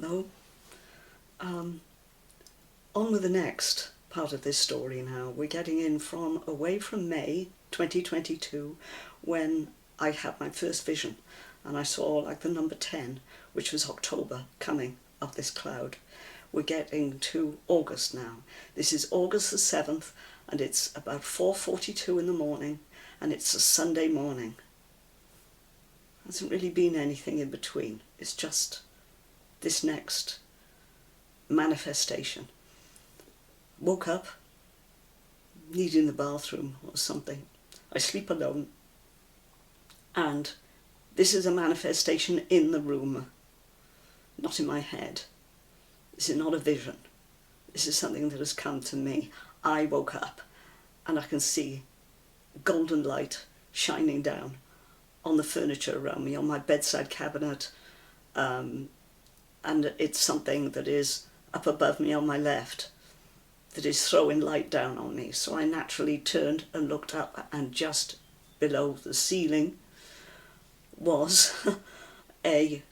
Hello. On with the next part of this story now. We're getting in away from May 2022, when I had my first vision and I saw like the number 10, which was October coming up this cloud. We're getting to August now. This is August the 7th and it's about 4:42 in the morning and it's a Sunday morning. Hasn't really been anything in between. It's just this next manifestation. Woke up, needing the bathroom or something. I sleep alone. And this is a manifestation in the room, not in my head. This is not a vision. This is something that has come to me. I woke up and I can see golden light shining down on the furniture around me, on my bedside cabinet, and it's something that is up above me on my left that is throwing light down on me. So I naturally turned and looked up, and just below the ceiling was a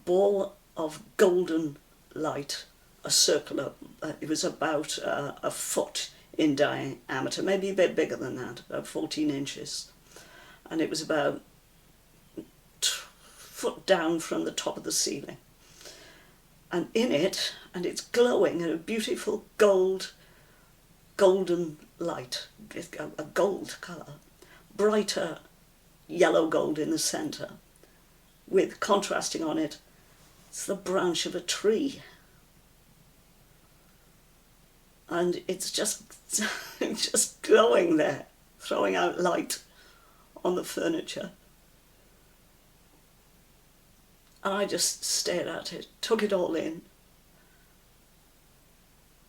ball of golden light, a circle of, it was about a foot in diameter, maybe a bit bigger than that, about 14 inches. And it was about a foot down from the top of the ceiling. And in it, and it's glowing in a beautiful golden light, a gold colour, brighter yellow gold in the centre, with contrasting on it, it's the branch of a tree. And it's just glowing there, throwing out light on the furniture. And I just stared at it, took it all in,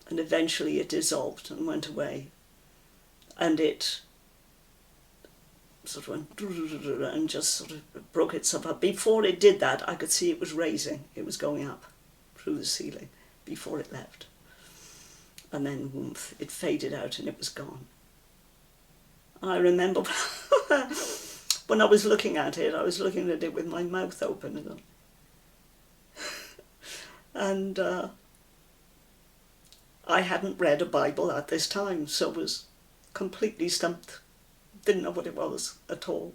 and eventually it dissolved and went away. And it sort of went and just sort of broke itself up. Before it did that, I could see it was raising. It was going up through the ceiling before it left. And then whoomph, it faded out and it was gone. And I remember when I was looking at it with my mouth open. And I hadn't read a Bible at this time, so was completely stumped. Didn't know what it was at all.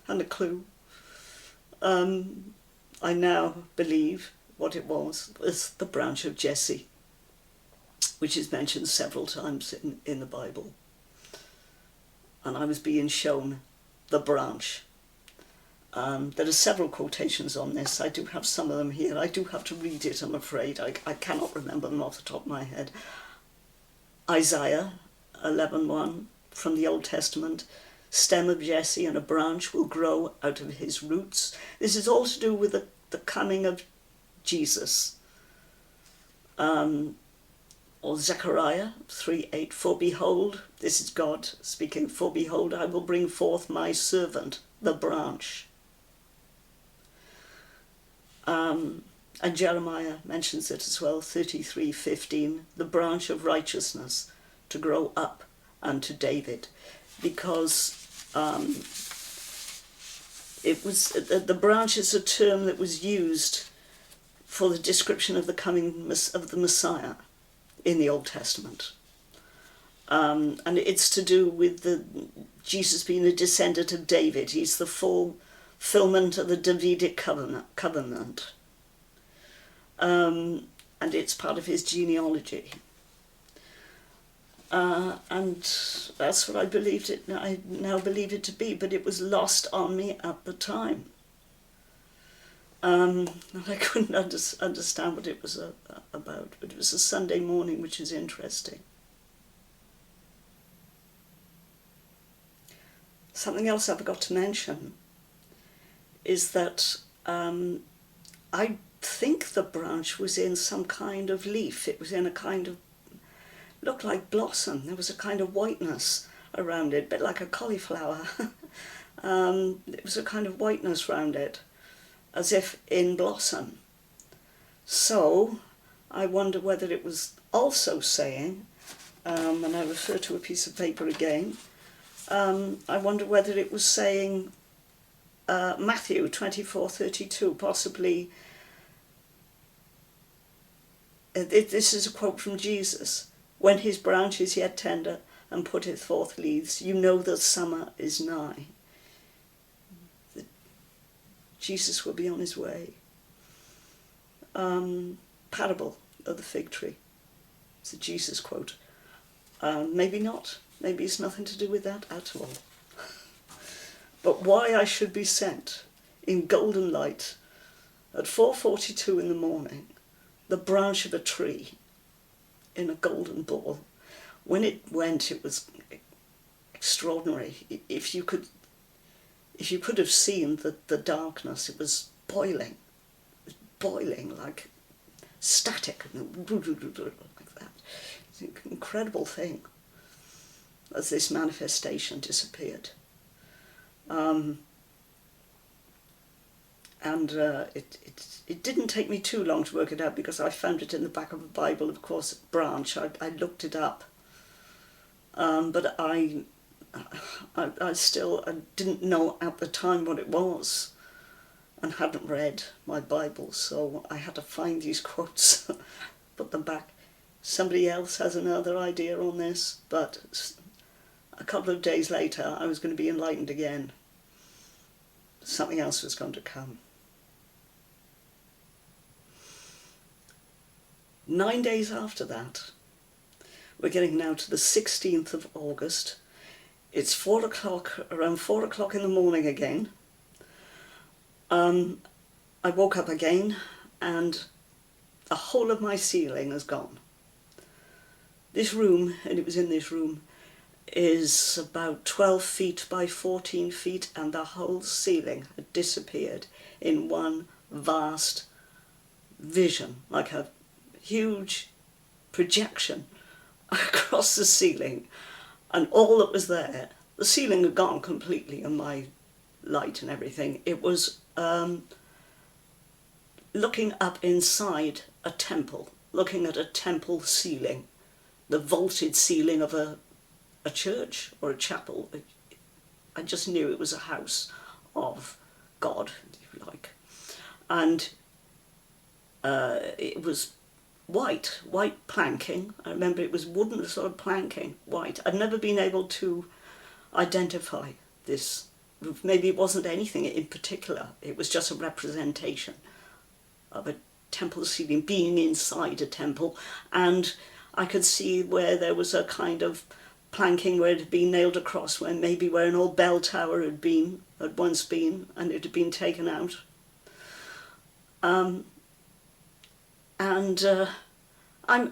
Hadn't a clue. I now believe what it was the branch of Jesse, which is mentioned several times in the Bible. And I was being shown the branch. There are several quotations on this. I do have some of them here. I do have to read it, I'm afraid. I cannot remember them off the top of my head. Isaiah 11:1 from the Old Testament. Stem of Jesse and a branch will grow out of his roots. This is all to do with the coming of Jesus. Or Zechariah 3:8. For behold, this is God speaking, for behold, I will bring forth my servant, the branch. And Jeremiah mentions it as well, 33:15, the branch of righteousness to grow up unto David, because it was the branch is a term that was used for the description of the coming of the Messiah in the Old Testament. And it's to do with Jesus being a descendant of David. He's the fulfillment of the Davidic covenant. And it's part of his genealogy. And that's what I now believe it to be, but it was lost on me at the time. And I couldn't understand what it was about, but it was a Sunday morning, which is interesting. Something else I forgot to mention is that I think the branch was in some kind of leaf. It was in a kind of, looked like blossom. There was a kind of whiteness around it, a bit like a cauliflower. It was a kind of whiteness around it, as if in blossom. So I wonder whether it was also saying, and I refer to a piece of paper again, I wonder whether it was saying Matthew 24:32, possibly This is a quote from Jesus. When his branch is yet tender and putteth forth leaves, you know that summer is nigh. That Jesus will be on his way. Parable of the fig tree. It's a Jesus quote. Maybe not. Maybe it's nothing to do with that at all. But why I should be sent in golden light at 4:42 in the morning, the branch of a tree in a golden ball. When it went, it was extraordinary. If you could have seen the darkness, it was boiling. It was boiling like static, like that. It's an incredible thing as this manifestation disappeared. It didn't take me too long to work it out, because I found it in the back of a Bible, of course, branch. I looked it up, but I didn't know at the time what it was, and hadn't read my Bible, so I had to find these quotes, put them back. Somebody else has another idea on this, but a couple of days later I was going to be enlightened again. Something else was going to come. 9 days after that, we're getting now to the 16th of August. It's 4 o'clock, around 4 o'clock in the morning again. I woke up again and the whole of my ceiling is gone. This room, and it was in this room, is about 12 feet by 14 feet, and the whole ceiling had disappeared in one vast vision, like a huge projection across the ceiling, and all that was there, the ceiling had gone completely, and my light and everything. It was looking up inside a temple, looking at a temple ceiling, the vaulted ceiling of a church or a chapel. I just knew it was a house of God, if you like. And it was white planking. I remember it was wooden sort of planking, white. I'd never been able to identify this roof. Maybe it wasn't anything in particular. It was just a representation of a temple ceiling being inside a temple. And I could see where there was a kind of planking where it had been nailed across, where an old bell tower had once been, and it had been taken out.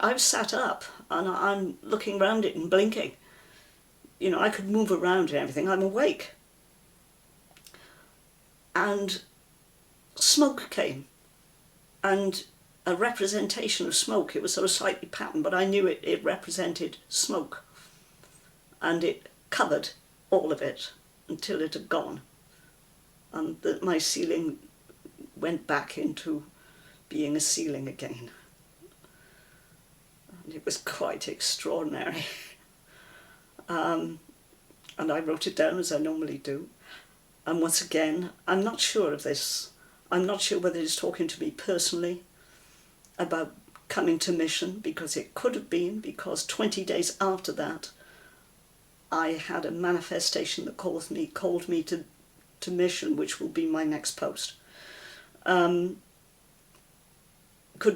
I've sat up and I'm looking around it and blinking. You know, I could move around and everything. I'm awake. And smoke came, and a representation of smoke. It was sort of slightly patterned, but I knew it represented smoke. And it covered all of it until it had gone. And my ceiling went back into being a ceiling again. And it was quite extraordinary. And I wrote it down as I normally do. And once again, I'm not sure of this. I'm not sure whether it's talking to me personally about coming to mission, because it could have been, because 20 days after that, I had a manifestation that called me to mission, which will be my next post. Could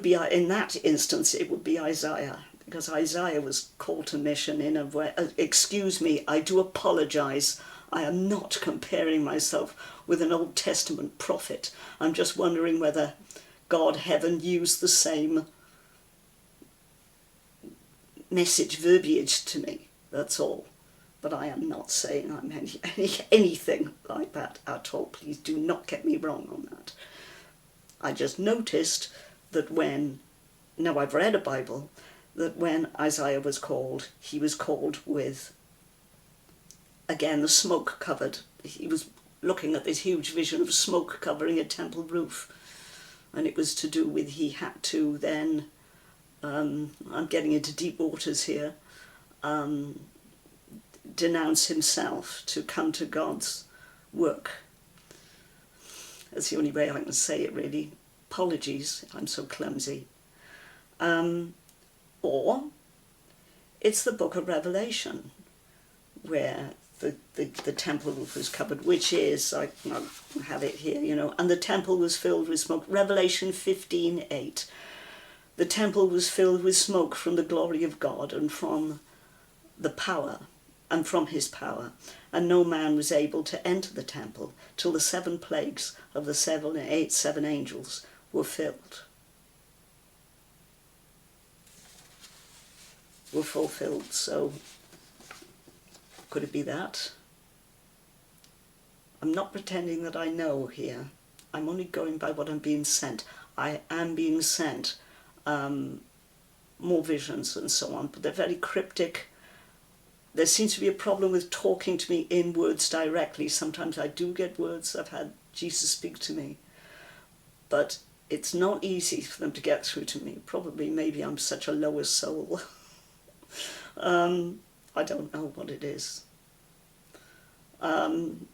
be, in that instance, it would be Isaiah, because Isaiah was called to mission in a way. Excuse me, I do apologise. I am not comparing myself with an Old Testament prophet. I'm just wondering whether God, heaven, used the same message verbiage to me. That's all. But I am not saying I'm anything like that at all. Please do not get me wrong on that. I just noticed that now I've read a Bible, that when Isaiah was called, he was called with, again, the smoke covered. He was looking at this huge vision of smoke covering a temple roof. And it was to do with, he had to then, I'm getting into deep waters here, denounce himself to come to God's work. That's the only way I can say it, really. Apologies, I'm so clumsy. Or it's the book of Revelation, where the temple roof was covered, which is, I have it here, you know, and the temple was filled with smoke. Revelation 15:8. The temple was filled with smoke from the glory of God and from the power, and from his power, and no man was able to enter the temple till the 7 plagues of the seven angels were fulfilled. So could it be that? I'm not pretending that I know here. I'm only going by what I'm being sent. I am being sent more visions and so on, but they're very cryptic. There seems to be a problem with talking to me in words directly. Sometimes I do get words. I've had Jesus speak to me. But it's not easy for them to get through to me. Probably, maybe I'm such a lower soul. I don't know what it is. And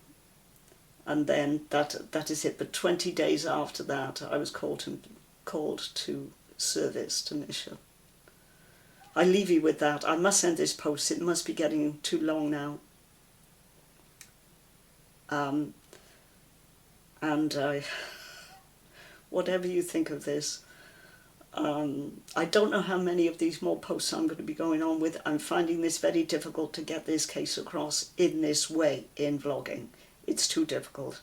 then that is it. But 20 days after that, I was called to service, to mission. I leave you with that. I must end this post. It must be getting too long now. Whatever you think of this, I don't know how many of these more posts I'm going to be going on with. I'm finding this very difficult to get this case across in this way in vlogging. It's too difficult.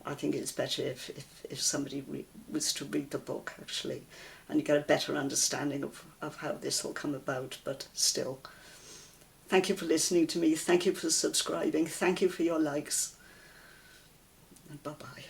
I think it's better if somebody was to read the book, actually, and you get a better understanding of how this will come about. But still, thank you for listening to me. Thank you for subscribing. Thank you for your likes. And bye-bye.